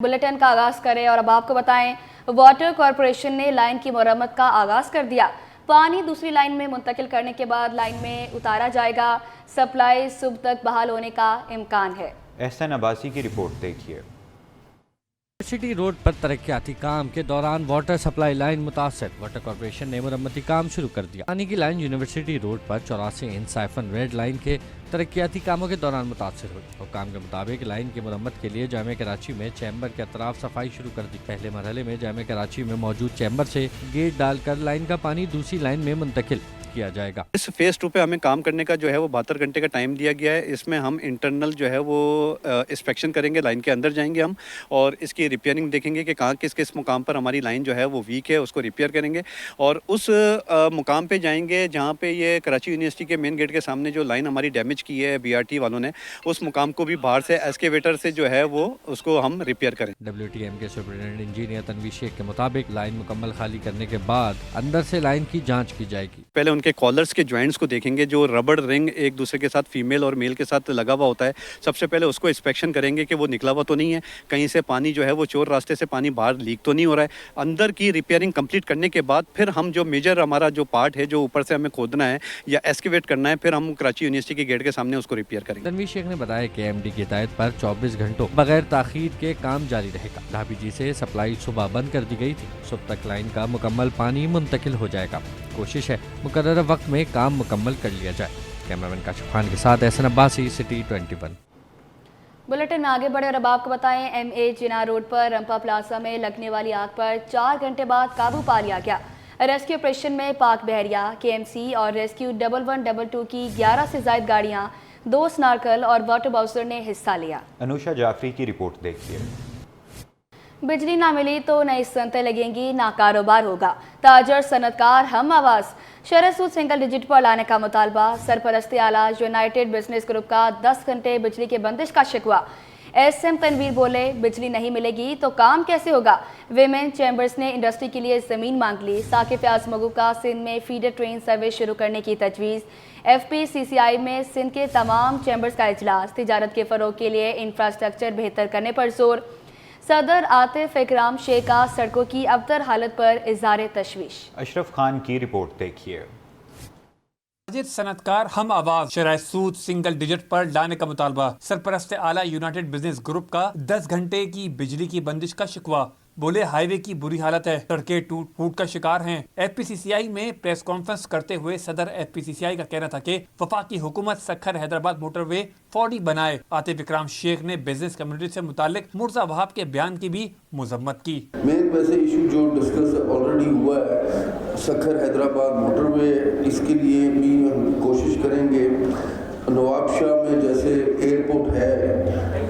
Bulletin का आगाज करें और अब आपको बताएं, वाटर कॉरपोरेशन ने लाइन की मरम्मत का आगाज कर दिया। पानी दूसरी लाइन में मुंतकिल करने के बाद लाइन में उतारा जाएगा। सप्लाई सुबह तक बहाल होने का इम्कान है। एहसन अब्बासी की रिपोर्ट देखिए। सिटी रोड पर तरक्याती काम के दौरान वाटर सप्लाई लाइन मुतासर। वाटर कॉर्पोरेशन ने मरम्मती काम शुरू कर दिया। पानी की लाइन यूनिवर्सिटी रोड पर 84 इंच साइफन रेड लाइन के तरक्याती कामों के दौरान मुतासर हुई। हुक्काम के मुताबिक लाइन की मरम्मत के लिए जामिया कराची में चैम्बर के अतराफ सफाई शुरू कर दी। पहले मरहले में जामिया कराची में मौजूद चैम्बर से गेट डालकर लाइन का पानी दूसरी लाइन में मुंतकिल किया जाएगा। इस फेज 2 पे हमें काम करने का जो है वो 72 घंटे का टाइम दिया गया है। इसमें हम इंटरनल जो है वो इंस्पेक्शन करेंगे, लाइन के अंदर जाएंगे हम और इसकी रिपेयरिंग देखेंगे कि कहाँ किस किस मुकाम पर हमारी लाइन जो है वो वीक है, उसको रिपेयर करेंगे और उस मुकाम पे जाएंगे जहाँ पे ये कराची यूनिवर्सिटी के मेन गेट के सामने जो लाइन हमारी डैमेज की है BRT वालों ने, उस मुकाम को भी बाहर से एस्केवेटर से जो है वो उसको हम रिपेयर करें। WTM के सुपरिटेंडेंट इंजीनियर तनवीर शेख के मुताबिक लाइन मुकम्मल खाली करने के बाद अंदर से लाइन की जाँच की जाएगी। पहले उनके कॉलर्स के जॉइंट्स को देखेंगे, जो रबड़ रिंग एक दूसरे के साथ फीमेल और मेल के साथ लगा हुआ होता है। सबसे पहले उसको इंस्पेक्शन करेंगे कि वो निकला हुआ तो नहीं है, कहीं से पानी जो है वो चोर रास्ते से पानी बाहर लीक तो नहीं हो रहा है। अंदर की रिपेयरिंग कंप्लीट करने के बाद फिर हम जो मेजर हमारा जो पार्ट है जो ऊपर से हमें खोदना है या एस्केवेट करना है, फिर हम कराची यूनिवर्सिटी के गेट के सामने उसको रिपेयर करेंगे। तनवीर शेख ने बताया कि MD की हिदायत पर 24 घंटों बगैर ताखीर के काम जारी रहेगा। ढाबी जी से सप्लाई सुबह बंद कर दी गई थी। सुबह तक लाइन का मुकम्मल पानी मुंतकिल हो जाएगा। कोशिश है मुकर्रर वक्त में काम मुकम्मल कर लिया जाए। कैमरामैन काशिफ खान के साथ एहसन अब्बासी, सिटी 21। बुलेटिन में आगे बढ़े और अब आपको बताएं, MA जिना रोड पर रंपा प्लाजा में लगने वाली आग पर 4 घंटे बाद काबू पा लिया गया। रेस्क्यू ऑपरेशन में पाक बहरिया, KMC और रेस्क्यू 1112 की 11 से ज्यादा गाड़ियां, 2 स्नार्कल और वाटर बाउसर ने हिस्सा लिया। अनुषा जाफरी की रिपोर्ट देखिए। बिजली ना मिली तो नई सनतें लगेंगी, ना कारोबार होगा। ताजर सनतकार हम आवाज। शरह सूद सिंगल डिजिट पर लाने का मुतालबा। सरपरस्ती आला यूनाइटेड बिजनेस ग्रुप का 10 घंटे बिजली के बंदिश का शिकवा। SM तनवीर बोले, बिजली नहीं मिलेगी तो काम कैसे होगा। विमेन चैम्बर्स ने इंडस्ट्री के लिए ज़मीन मांग ली। साकिब फयाज मगू का सिंध में फीडर ट्रेन सर्विस शुरू करने की तजवीज़। FPCCI में सिंध के तमाम चैम्बर्स का इजलास। तिजारत के फ़रोग के लिए इंफ्रास्ट्रक्चर बेहतर करने पर जोर। सदर आतिफ इकराम शेख का सड़कों की अबतर हालत पर इज़हार तशवीश। अशरफ खान की रिपोर्ट देखिए। ताजर सनतकार हम आवाज। शरह सूद सिंगल डिजिट पर लाने का मुतालबा। सरपरस्त आला यूनाइटेड बिजनेस ग्रुप का 10 घंटे की बिजली की बंदिश का शिकवा। बोले, हाईवे की बुरी हालत है, सड़कें टूट फूट का शिकार हैं। FPCCI में प्रेस कॉन्फ्रेंस करते हुए सदर FPCCI का कहना था कि वफाकी हुकूमत सखर हैदराबाद मोटरवे फौरी बनाए। आतिफ इकराम शेख ने बिजनेस कम्युनिटी से मुतालिक मुर्जा वहाब के बयान की भी मुजम्मत की। मेन वैसे इशू जो डिस्कस ऑलरेडी हुआ है सखर हैदराबाद मोटरवे, इसके लिए भी हम कोशिश करेंगे। नवाबशाह में जैसे एयरपोर्ट है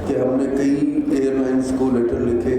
कि हमने कई एयरलाइंस को लेटर लिखे,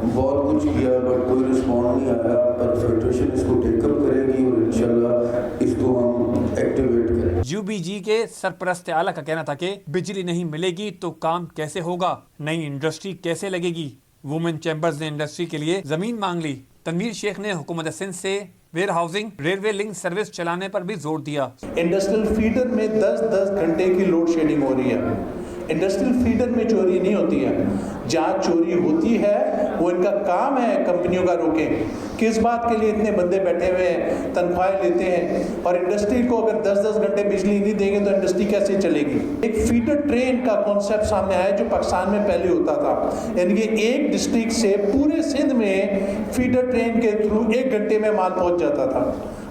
बहुत कुछ किया बट कोई रिस्पॉन्ड नहीं आया, पर फेडरेशन इसको टेकअप करेगी और इंशाल्लाह इसको हम एक्टिवेट करेंगे। UBG के सरपरस्त आला का कहना था कि बिजली नहीं मिलेगी तो काम कैसे होगा, नई इंडस्ट्री कैसे लगेगी। वुमेन चैम्बर्स ने इंडस्ट्री के लिए जमीन मांग ली। तनवीर शेख ने हुकूमत सिंध से warehousing railway link service चलाने पर भी जोर दिया। इंडस्ट्रियल फीडर में 10-10 घंटे की लोड शेडिंग हो रही है। इंडस्ट्रियल फीडर में चोरी नहीं होती है, जहाँ चोरी होती है वो इनका काम है कंपनियों का रोकें। किस बात के लिए इतने बंदे बैठे हुए हैं, तनख्वाहें लेते हैं और इंडस्ट्री को अगर 10-10 घंटे बिजली नहीं देंगे तो इंडस्ट्री कैसे चलेगी। एक फीडर ट्रेन का कॉन्सेप्ट सामने आया जो पाकिस्तान में पहले होता था, यानी कि एक डिस्ट्रिक्ट से पूरे सिंध में फीडर ट्रेन के थ्रू 1 घंटे में माल पहुंच जाता था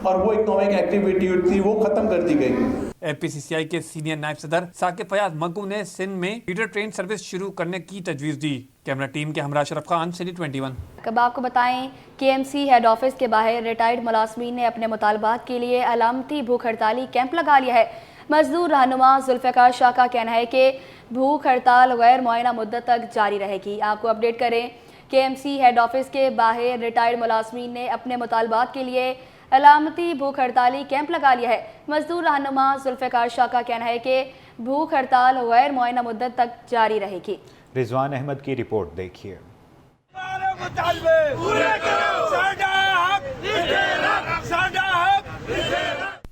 और वो इकोनॉमिक एक्टिविटी थी, वो खत्म कर दी गई। FPCCI के सीनियर नायब सदर साकिब फयाज मग्गू ने सिंध में फीडर ट्रेन सर्विस शुरू करने की तजवीज़ दी। कैमरा टीम के हमरा अशरफ खान, सिटी 21। अब आपको बताएं, KMC हेड ऑफिस के बाहर रिटायर्ड मुलाजमीन ने अपने मुतालबात के लिए अलामती भूख हड़ताली कैंप लगा लिया है। मजदूर रहनुमा जुल्फ़िकार शाह का कहना है कि भूख हड़ताल गैर मुअय्यना मुद्दत तक जारी रहेगी। आपको अपडेट करें, KMC हेड ऑफिस के बाहर रिटायर्ड मुलाजमीन ने अपने मुतालबात के लिए अलामती भूख हड़ताली कैंप लगा लिया है। मजदूर रहनुमा जुल्फ़िकार शाह का कहना है कि भूख हड़ताल गैर मुअय्यना मुद्दत तक जारी रहेगी। रिजवान अहमद की रिपोर्ट देखिए।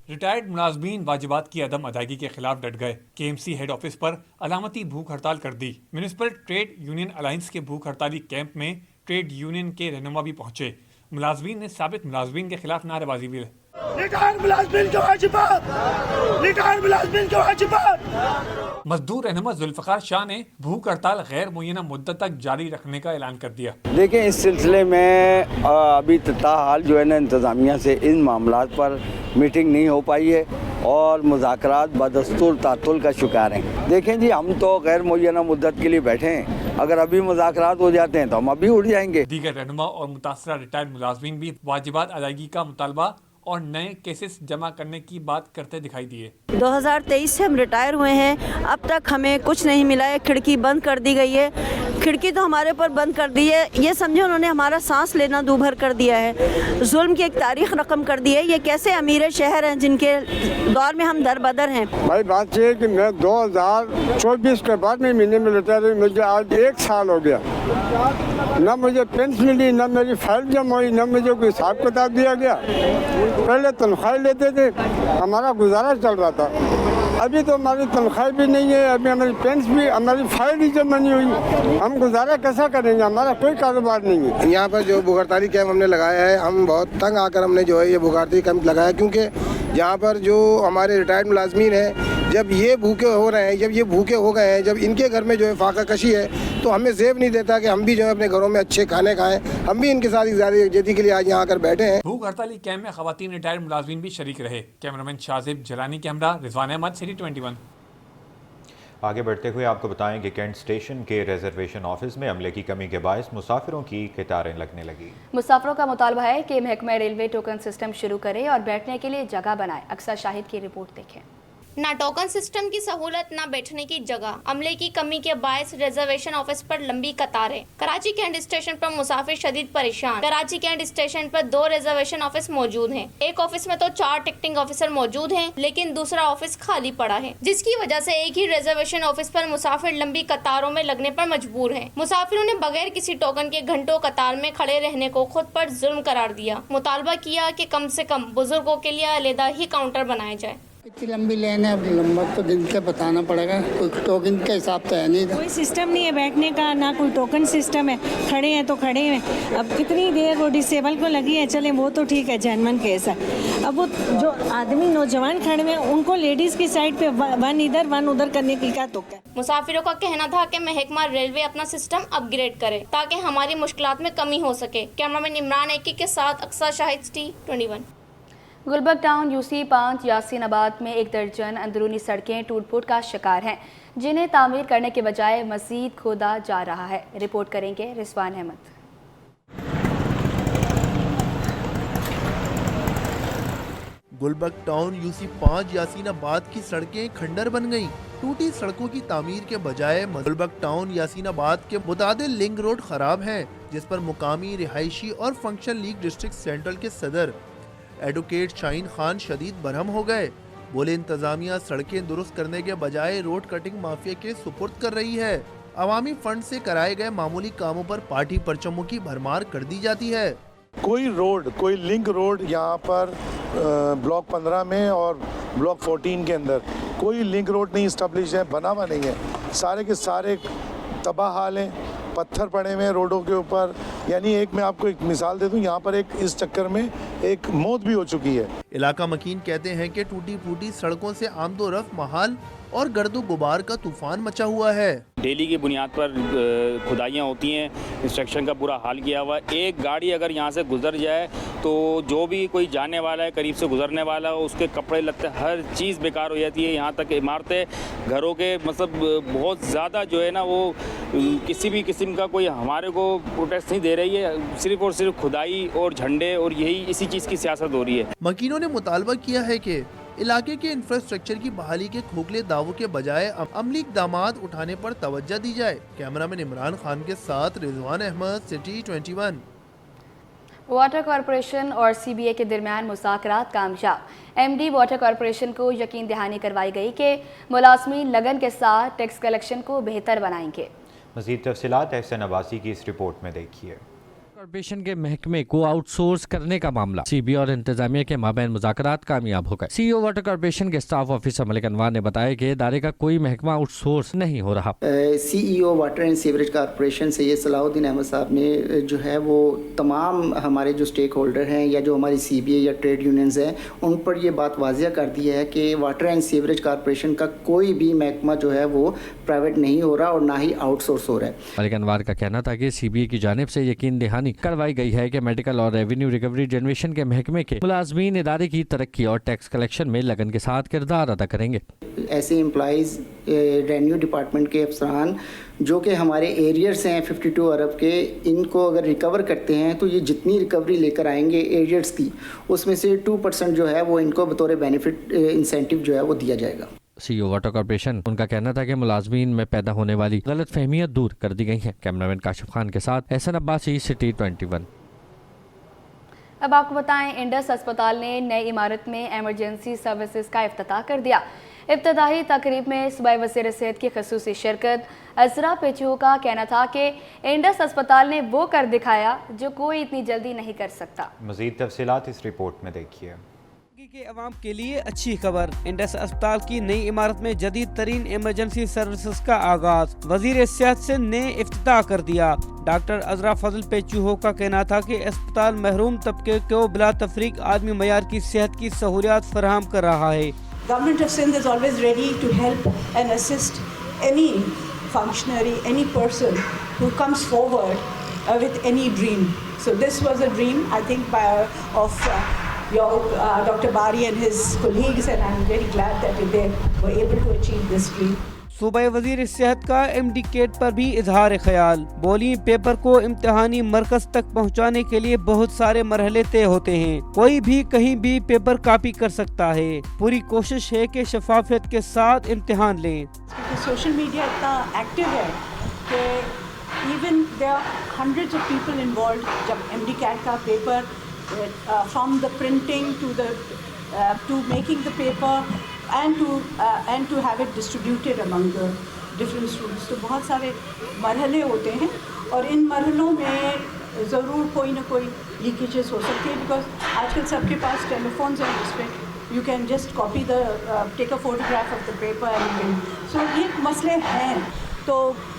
रिटायर्ड मुलाजमीन वाजिबात की अदम अदायगी के खिलाफ डट गए। KMC हेड ऑफिस पर अलामती भूख हड़ताल कर दी। म्यूनिसिपल ट्रेड यूनियन अलायंस के भूख हड़ताली कैंप में ट्रेड यूनियन के रहनुमा भी पहुंचे। मुलाजमीन ने साबित मुलाजमीन के खिलाफ नारेबाजी भी मजदूर रहनुमा जुल्फकार शाह ने भूख हड़ताल गैर मुय्यना मुद्दत तक जारी रखने का ऐलान कर दिया। देखें, इस सिलसिले में अभी ताहाल जो है ना इंतज़ामिया से इन मामलात पर मीटिंग नहीं हो पाई है और मुज़ाकरात बदस्तूर तातुल का शिकार हैं। देखें जी, हम तो गैर मुय्यना मुद्दत के लिए बैठे हैं, अगर अभी मुज़ाकरात हो जाते हैं तो हम अभी उठ जाएंगे। दीगर रहनुमा और मुतासरा रिटायर्ड मुलाजमीन भी वाजिबात अदायगी का मुतालबा और नए केसेस जमा करने की बात करते दिखाई दिए। 2023 से हम रिटायर हुए हैं, अब तक हमें कुछ नहीं मिला है। खिड़की बंद कर दी गई है, खिड़की तो हमारे ऊपर बंद कर दी है। ये समझो उन्होंने हमारा सांस लेना दूभर कर दिया है, जुल्म की एक तारीख रकम कर दी है। ये कैसे अमीर शहर हैं जिनके दौर में हम दर बदर हैं। भाई बात ये है कि मैं 2024 के बाद में महीने में रिटायर हुई, मुझे आज 1 साल हो गया, न मुझे पेंशन मिली, न मेरी फाइल जमा हुई, न मुझे कोई हिसाब किताब दिया गया। पहले तनख्वाह लेते थे, हमारा गुजारा चल रहा था, अभी तो हमारी तनख्वाह भी नहीं है, अभी हमारी पेंशन भी, हमारी फाइल ही जमा नहीं हुई, हम गुजारा कैसा करेंगे, हमारा कोई कारोबार नहीं है। यहाँ पर जो भूख हड़ताली कैंप हमने लगाया है, हम बहुत तंग आकर हमने जो है ये भूख हड़ताली कैंप लगाया, क्योंकि यहाँ पर जो हमारे रिटायर्ड मुलाजमीन हैं, जब ये भूखे हो रहे हैं, जब ये भूखे हो गए हैं, जब इनके घर में जो है फाका कशी है, तो हमें ज़ेब नहीं देता कि हम भी जो है अपने घरों में अच्छे खाने खाएं। हम भी इनके साथ यकजहती के लिए आज यहाँ आकर बैठे हैं। भूख हड़ताली कैंप में खवातीन रिटायर्ड मुलाजमीन भी शरीक रहे। कैमरामैन शाजिब जलानी के हमरा रिजवान अहमद, सिटी 21। आगे बढ़ते हुए आपको बताएं कि कैंट स्टेशन के रिजर्वेशन ऑफिस में अमले की कमी के बायस मुसाफिरों की कतारें लगने लगी। मुसाफिरों का मुतालबा है कि महकमा रेलवे टोकन सिस्टम शुरू करे और बैठने के लिए जगह बनाए। अक्सर शाहिद की रिपोर्ट देखें। ना टोकन सिस्टम की सहूलत, ना बैठने की जगह, अमले की कमी के बायस रिजर्वेशन ऑफिस पर लंबी कतारें। कराची कैंट स्टेशन पर मुसाफिर शदीद परेशान। कराची कैंट स्टेशन पर 2 रिजर्वेशन ऑफिस मौजूद हैं। एक ऑफिस में तो 4 टिकटिंग ऑफिसर मौजूद हैं, लेकिन दूसरा ऑफिस खाली पड़ा है, जिसकी वजह से एक ही रिजर्वेशन ऑफिस पर मुसाफिर लंबी कतारों में लगने पर मजबूर हैं। मुसाफिरों ने बगैर किसी टोकन के घंटों कतार में खड़े रहने को खुद पर जुल्म करार दिया। मुतालबा किया कि कम से कम बुजुर्गों के लिए अलहदा ही काउंटर बनाए जाए। इतनी लंबी लाइन है, अब लंबा तो गिन के बताना पड़ेगा, कोई टोकन का हिसाब तो है नहीं, कोई सिस्टम नहीं है बैठने का, ना कोई टोकन सिस्टम है। खड़े हैं तो खड़े हैं, अब कितनी देर वो डिसेबल को लगी है, चले वो तो ठीक है, जेन्युइन केस है। अब वो जो आदमी नौजवान खड़े हैं उनको लेडीज की साइड पे वन इधर वन उधर करने की क्या तुक है। मुसाफिरों का कहना था कि महकमा रेलवे अपना सिस्टम अपग्रेड करे ताकि हमारी मुश्किलात में कमी हो सके। कैमरामैन इमरान एकी के साथ अक्सर Shahid, city 21। Gulberg town UC 5 Yasinabad में 1 दर्जन अंदरूनी सड़कें टूट फूट का शिकार हैं, जिन्हें तामीर करने के बजाय मजीद खोदा जा रहा है। रिपोर्ट करेंगे रिजवान अहमद। गुलबर्ग टाउन यूसी 5 यासीनाबाद की सड़कें खंडर बन गईं। टूटी सड़कों की तामीर के बजाय गुलबर्ग टाउन यासीनाबाद के मुतादिल लिंक रोड खराब हैं, जिस पर मुकामी रिहायशी और फंक्शन लीग डिस्ट्रिक्ट सेंट्रल के सदर एडवोकेट शाहीन खान शदीद बरहम हो गए। बोले इंतजामिया सड़कें दुरुस्त करने के बजाय रोड कटिंग माफिया के सुपुर्द कर रही है। अवामी फंड से कराए गए मामूली कामों पर पार्टी परचमों की भरमार कर दी जाती है। कोई रोड, कोई लिंक रोड यहाँ पर ब्लॉक 15 में और ब्लॉक 14 के अंदर कोई लिंक रोड नहीं इस्टेब्लिश है, बना हुआ नहीं है। सारे के सारे तबाह हाल हैं, पत्थर पड़े हुए हैं रोडों के ऊपर। यानी एक मैं आपको एक मिसाल दे दूं, यहाँ पर एक इस चक्कर में एक मौत भी हो चुकी है। इलाका मकीन कहते हैं कि टूटी फूटी सड़कों से आमदोरफ्त महाल और गर्दो गुबार का तूफान मचा हुआ है। डेली की बुनियाद पर खुदाइयाँ होती हैं, इंस्ट्रक्शन का बुरा हाल किया हुआ है। एक गाड़ी अगर यहाँ से गुजर जाए तो जो भी कोई जाने वाला है, करीब से गुजरने वाला है, उसके कपड़े लगते हर चीज़ बेकार हो जाती है। यहाँ तक इमारतें, घरों के मतलब बहुत ज़्यादा जो है ना वो किसी भी किस्म का कोई हमारे को प्रोटेस्ट नहीं दे रही है, सिर्फ और सिर्फ खुदाई और झंडे और यही इसी चीज़ की सियासत हो रही है। मकीनों ने मुतालबा किया है कि इलाके के इंफ्रास्ट्रक्चर की बहाली के खोखले दावों के बजाय अमली इक़दामात उठाने पर तवज्जो दी जाए। कैमरामैन इमरान खान के साथ Rizwan Ahmed, city 21। Water corporation और CBA के दरमियान मुज़ाकरात कामयाब। MD वाटर कॉरपोरेशन को यकीन दहानी करवाई गई कि मुलाज़मीन लगन के साथ टैक्स कलेक्शन को बेहतर बनाएंगे। मज़ीद तफ़सीलात एहसन अब्बासी की इस रिपोर्ट में देखिए। कॉर्पोरेशन के महकमे को आउटसोर्स करने का मामला सीबी और इंतजामिया के माबैन मुज़ाकरात कामयाब हो गए। सीईओ वाटर कॉर्पोरेशन के स्टाफ ऑफिसर मलिक अनवार ने बताया कि इदारे का कोई महकमा आउटसोर्स नहीं हो रहा। CEO water and sewerage corporation से ये सलाहुद्दीन अहमद साहब ने जो है वो तमाम हमारे जो स्टेक होल्डर हैं या जो हमारी सीबीए या ट्रेड यूनियंस हैं उन पर ये बात वाज़िया कर दी है कि वाटर एंड सीवरेज कॉर्पोरेशन का कोई भी महकमा जो है वो प्राइवेट नहीं हो रहा और ना ही आउटसोर्स हो रहा है। मलिक अनवार का कहना था कि सीबीए की जानिब से यकीन दहानी करवाई गई है कि मेडिकल और रेवेन्यू रिकवरी जनरेशन के महकमे के मुलाजमीन इदारे की तरक्की और टैक्स कलेक्शन में लगन के साथ किरदार अदा करेंगे। ऐसे एम्प्लॉइज़ रेवेन्यू डिपार्टमेंट के अफसरान जो कि हमारे एरियर्स हैं 52 अरब के, इनको अगर रिकवर करते हैं तो ये जितनी रिकवरी लेकर आएंगे एरियर्स की उसमें से 2% जो है वो इनको बतौर बेनिफिट इंसेंटिव जो है वो दिया जाएगा। सीईओ वाटर कॉर्पोरेशन उनका कहना था कि मुलाजमीन में पैदा होने वाली गलत फहमियाँ दूर कर दी गई हैं। कैमरामैन काशिफ खान के साथ एहसन अब्बासी, सिटी 21। अब आपको बताएं, इंडस अस्पताल ने नई इमारत में एमरजेंसी सर्विसेज का इफ्तिताह कर दिया। इफ्तिताही तकरीब में सूबाई वज़ीर सेहत की ख़ुसूसी शिरकत। अजरा पेचू का कहना था कि इंडस अस्पताल ने वो कर दिखाया जो कोई इतनी जल्दी नहीं कर सकता। मज़ीद तफसीलात इस रिपोर्ट में देखिए। के अवाम के लिए अच्छी खबर, इंडस अस्पताल की नई इमारत में जदीद तरीन इमरजेंसी सर्विसेज का आगाज। वजीर सेहत से ने इफ्तिताह कर दिया। डॉक्टर अजरा फजल पेचूहो का कहना था कि अस्पताल महरूम तबके को बिला तफरीक आदमी मयार की सेहत की सहूलियात फराहम कर रहा है। Government of Sindh is always ready to help and assist any functionary, any person who comes forward with any dream. So this was a dream, I think, of Dr. Bari and his colleagues, and I'm very glad that they were able to achieve this dream. सूबाई वजीर सेहत का MDCAT पर भी इजहार ख्याल। बोली, paper को इम्तिहानी मरकज तक पहुंचाने के लिए बहुत सारे मरहले तय होते हैं, कोई भी कहीं भी पेपर कॉपी कर सकता है। पूरी कोशिश है कि शफाफियत के साथ इम्तिहान लें। सोशल मीडिया इतना एक्टिव है कि even there are hundreds of people involve. जब एमडीकेट का paper from the printing to making the paper and to have it distributed among the different students, तो बहुत सारे मरहले होते हैं और इन मरहलों में ज़रूर कोई ना कोई लीकेजेस हो सकती है, बिकॉज आजकल सबके पास टेलीफोन्स हैं जिसपे you can just copy the take a photograph of the paper and you can, so ये मसले हैं, तो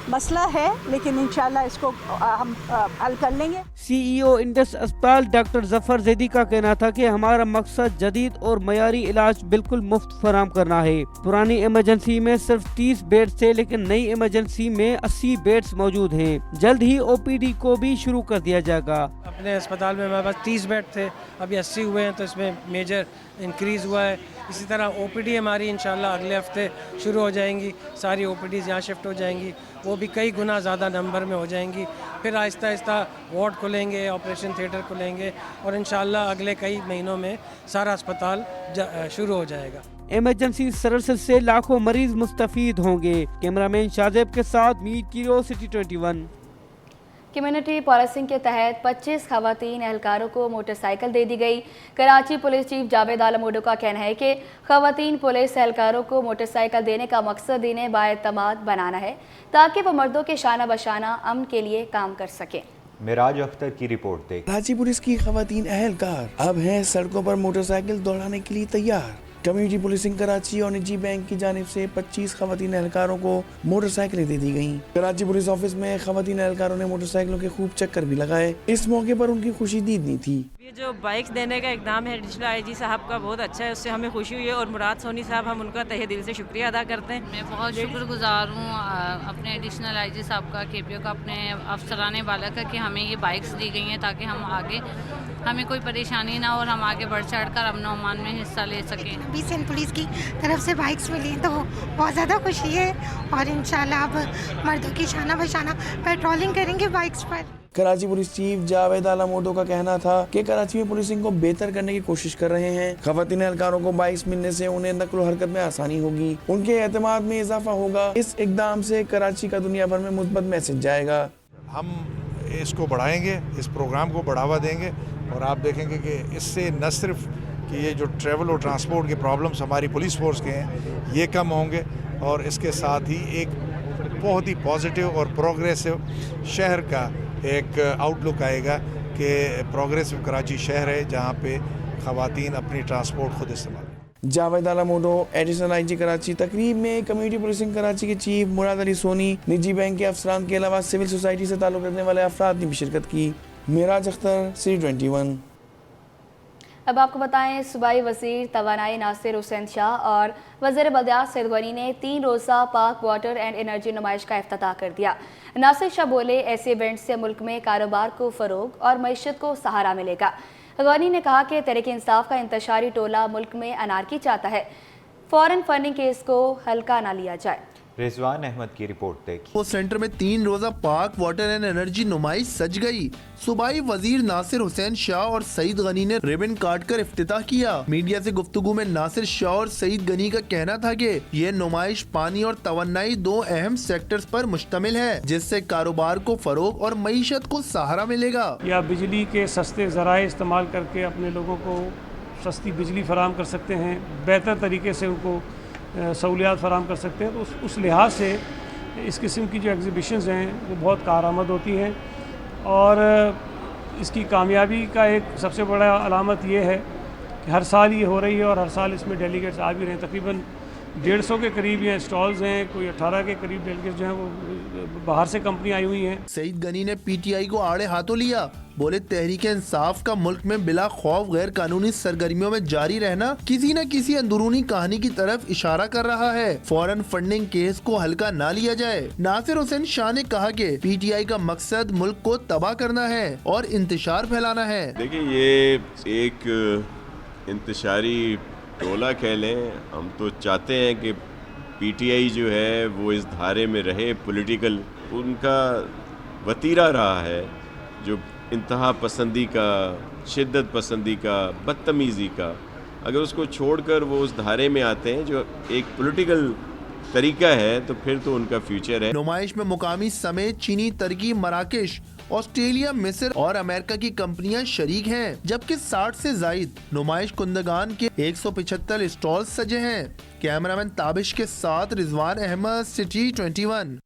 मसला है लेकिन इंशाल्लाह इसको हम हल कर लेंगे। सीईओ इंडस अस्पताल डॉक्टर जफर जैदी का कहना था कि हमारा मकसद जदीद और मयारी इलाज बिल्कुल मुफ्त फराहम करना है। पुरानी इमरजेंसी में सिर्फ 30 बेड थे, लेकिन नई इमरजेंसी में 80 बेड्स मौजूद हैं। जल्द ही ओपीडी को भी शुरू कर दिया जाएगा। अपने अस्पताल में हमारे पास 30 बेड थे, अभी 80 हुए हैं, तो इसमें मेजर इंक्रीज़ हुआ है। इसी तरह ओपीडी हमारी इंशाल्लाह अगले हफ्ते शुरू हो जाएंगी, सारी ओपीडीज़ यहाँ शिफ्ट हो जाएंगी, वो भी कई गुना ज़्यादा नंबर में हो जाएंगी। फिर आहिस्ता आहिस्ता वार्ड खुलेंगे, ऑपरेशन थिएटर खुलेंगे और इंशाल्लाह अगले कई महीनों में सारा अस्पताल शुरू हो जाएगा। इमरजेंसी सर्विसेज से लाखों मरीज मुस्तफीद होंगे। कैमरामैन शाहजेब के साथ मीर कीरो, सिटी 21। कम्युनिटी पॉलिसिंग के तहत 25 खवातीन एहलकारों को मोटरसाइकिल दे दी गई। कराची पुलिस चीफ जावेद आलम ओडो का कहना है कि खवातीन पुलिस एहलकारों को मोटरसाइकिल देने का मकसद इन्हें बाएतमाद बनाना है ताकि वो मर्दों के शाना बशाना अमन के लिए काम कर सकें। मिराज अख्तर की रिपोर्ट देख। कराची पुलिस की खवातीन एहलकार अब हैं सड़कों पर मोटरसाइकिल दौड़ाने के लिए तैयार। कम्युनिटी पुलिसिंग कराची और निजी बैंक की जानिब से 25 खवातीन एहलकारों को मोटरसाइकिलें दे दी गईं। कराची पुलिस ऑफिस में खवातीन एहलकारों ने मोटरसाइकिलों के खूब चक्कर भी लगाए। इस मौके पर उनकी खुशी दीद नहीं थी। ये जो बाइक्स देने का इकदाम है एडिशनल आईजी साहब का बहुत अच्छा है, उससे हमें खुशी हुई है और मुराद सोनी साहब, हम उनका तहे दिल से शुक्रिया अदा करते हैं। मैं बहुत शुक्रगुजार हूँ अपने एडिशनल आईजी साहब का, केपीओ का, अपने अफसरान बाला का कि हमें ये बाइक्स दी गई हैं ताकि हम आगे हमें कोई परेशानी ना हो और हम आगे बढ़ चढ़ कर अमन अमान में हिस्सा ले सकें। बी सिंध पुलिस की तरफ से बाइक्स मिली तो बहुत ज़्यादा खुशी है और इंशाल्लाह अब मर्दों की शाना बशाना पेट्रोलिंग करेंगे बाइक्स पर। कराची पुलिस चीफ जावेद आलम ओडो का कहना था कि कराची में पुलिसिंग को बेहतर करने की कोशिश कर रहे हैं। खवातीन एहलकारों को बाइक्स मिलने से उन्हें नक्ल हरकत में आसानी होगी, उनके एतमाद में इजाफा होगा। इस इकदाम से कराची का दुनिया भर में मुस्बत मैसेज जाएगा। हम इसको बढ़ाएंगे, इस प्रोग्राम को बढ़ावा देंगे और आप देखेंगे कि इससे न सिर्फ कि ये जो ट्रैवल और ट्रांसपोर्ट के प्रॉब्लम्स हमारी पुलिस फोर्स के हैं ये कम होंगे और इसके साथ ही एक बहुत ही पॉजिटिव और प्रोग्रेसिव शहर का ایک آؤٹ لک آئے گا کہ پروگریسو کراچی شہر ہے جہاں پہ خواتین اپنی ٹرانسپورٹ خود استعمال کریں۔ جاوید عالم موڈو، ایڈیشنل آئی جی کراچی۔ تقریب میں کمیونٹی پولیسنگ کراچی کے چیف مراد علی سونی، نجی بینک کے افسران کے علاوہ سول سوسائٹی سے تعلق رکھنے والے افراد نے بھی شرکت کی۔ معراج اختر، C21۔ اب آپ کو بتائیں، صوبائی وزیر توانائی ناصر حسین شاہ اور وزیر بلدیات سعید غنی نے 3 روزہ پاک واٹر اینڈ انرجی نمائش کا افتتاح کر دیا۔ ناصر شاہ بولے، ایسے ایونٹ سے ملک میں کاروبار کو فروغ اور معیشت کو سہارا ملے گا۔ غنی نے کہا کہ تحریک انصاف کا انتشاری ٹولہ ملک میں انارکی چاہتا ہے، فورن فنڈنگ کیس کو ہلکا نہ لیا جائے۔ رضوان احمد کی رپورٹ دیکھیں۔ وہ سینٹر میں 3 روزہ پاک واٹر اینڈ انرجی نمائش سج گئی۔ صوبائی وزیر ناصر حسین شاہ اور سعید غنی نے ریبن کاٹ کر افتتاح کیا۔ میڈیا سے گفتگو میں ناصر شاہ اور سعید غنی کا کہنا تھا کہ یہ نمائش پانی اور توانائی 2 اہم سیکٹرز پر مشتمل ہے، جس سے کاروبار کو فروغ اور معیشت کو سہارا ملے گا۔ یا بجلی کے سستے ذرائع استعمال کر کے اپنے لوگوں کو سستی بجلی فراہم کر سکتے ہیں، بہتر طریقے سے ان کو سہولیات فراہم کر سکتے ہیں، تو اس لحاظ سے اس قسم کی جو ایگزیبیشنز ہیں وہ بہت کارآمد ہوتی ہیں، اور اس کی کامیابی کا ایک سب سے بڑا علامت یہ ہے کہ ہر سال یہ ہو رہی ہے اور ہر سال اس میں ڈیلیگیٹس آ بھی رہے ہیں۔ تقریباً 150 کے قریب یہ اسٹالز ہیں، کوئی 18 کے قریب ڈیلیگیٹس جو ہیں وہ باہر سے کمپنی آئی ہوئی ہیں۔ سعید غنی نے پی ٹی آئی کو آڑے ہاتھوں لیا، بولے تحریک انصاف کا ملک میں بلا خوف غیر قانونی سرگرمیوں میں جاری رہنا کسی نہ کسی اندرونی کہانی کی طرف اشارہ کر رہا ہے، فورن فنڈنگ کیس کو ہلکا نہ لیا جائے۔ ناصر حسین شاہ نے کہا کہ پی ٹی آئی کا مقصد ملک کو تباہ کرنا ہے اور انتشار پھیلانا ہے۔ دیکھیں، یہ ایک انتشاری ٹولہ کہہ لیں، ہم تو چاہتے ہیں کہ پی ٹی آئی جو ہے وہ اس دھارے میں رہے، پولیٹیکل ان کا وتیرہ رہا ہے جو انتہا پسندی کا، شدت پسندی کا، بدتمیزی کا۔ اگر اس کو چھوڑ کر وہ اس دھارے میں آتے ہیں جو ایک پولیٹیکل طریقہ ہے، تو پھر تو ان کا فیوچر ہے۔ نمائش میں مقامی سمیت چینی، ترکی، مراکش، آسٹریلیا، مصر اور امریکہ کی کمپنیاں شریک ہیں، جبکہ 60 سے زائد نمائش کنندگان کے 175 اسٹال سجے ہیں۔ کیمرہ مین تابش کے ساتھ رضوان احمد، City 21۔